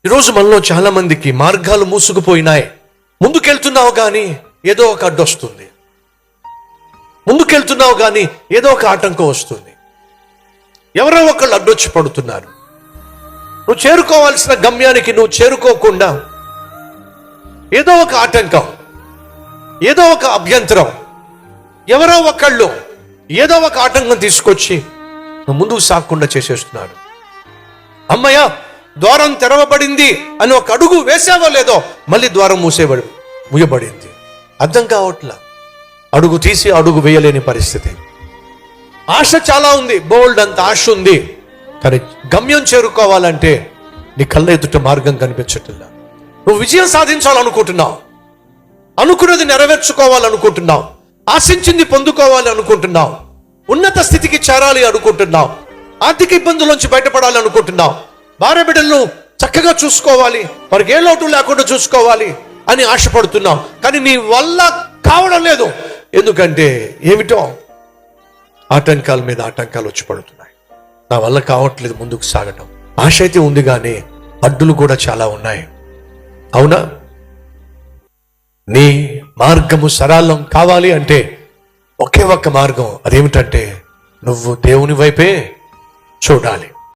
ఈరోజు మనలో చాలా మందికి మార్గాలు మూసుకుపోయినాయి. ముందుకెళ్తున్నావు కానీ ఏదో ఒక అడ్డు వస్తుంది, ముందుకెళ్తున్నావు కానీ ఏదో ఒక ఆటంకం వస్తుంది. ఎవరో ఒకళ్ళు అడ్డొచ్చి పడుతున్నారు. నువ్వు చేరుకోవాల్సిన గమ్యానికి నువ్వు చేరుకోకుండా ఏదో ఒక ఆటంకం, ఏదో ఒక అభ్యంతరం, ఎవరో ఒకళ్ళు ఏదో ఒక ఆటంకం తీసుకొచ్చి నువ్వు ముందుకు సాగకుండా చేసేస్తున్నారు. అమ్మయ్య ద్వారం తెరవబడింది అని ఒక అడుగు వేసావో లేదో మళ్ళీ ద్వారం మూయబడింది. అర్థం కావట్లా, అడుగు తీసి అడుగు వేయలేని పరిస్థితి. ఆశ చాలా ఉంది, బోల్డ్ అంత ఆశ ఉంది, కానీ గమ్యం చేరుకోవాలంటే నీ కళ్ళ ఎదుట మార్గం కనిపించట్లా. నువ్వు విజయం సాధించాలనుకుంటున్నావు, అనుకున్నది నెరవేర్చుకోవాలనుకుంటున్నావు, ఆశించింది పొందుకోవాలి అనుకుంటున్నావు, ఉన్నత స్థితికి చేరాలి అనుకుంటున్నావు, ఆర్థిక ఇబ్బందుల నుంచి బయటపడాలి అనుకుంటున్నావు, భార్య బిడ్డలను చక్కగా చూసుకోవాలి, వారికి ఏ లోటు లేకుండా చూసుకోవాలి అని ఆశపడుతున్నావు. కానీ నీ వల్ల కావడం లేదు. ఎందుకంటే ఏమిటో ఆటంకాల మీద ఆటంకాలు వచ్చి పడుతున్నాయి. నా వల్ల కావట్లేదు ముందుకు సాగటం. ఆశ అయితే ఉంది కానీ అడ్డులు కూడా చాలా ఉన్నాయి. అవునా? నీ మార్గము సరళం కావాలి అంటే ఒకే ఒక్క మార్గం, అదేమిటంటే నువ్వు దేవుని వైపే చూడాలి.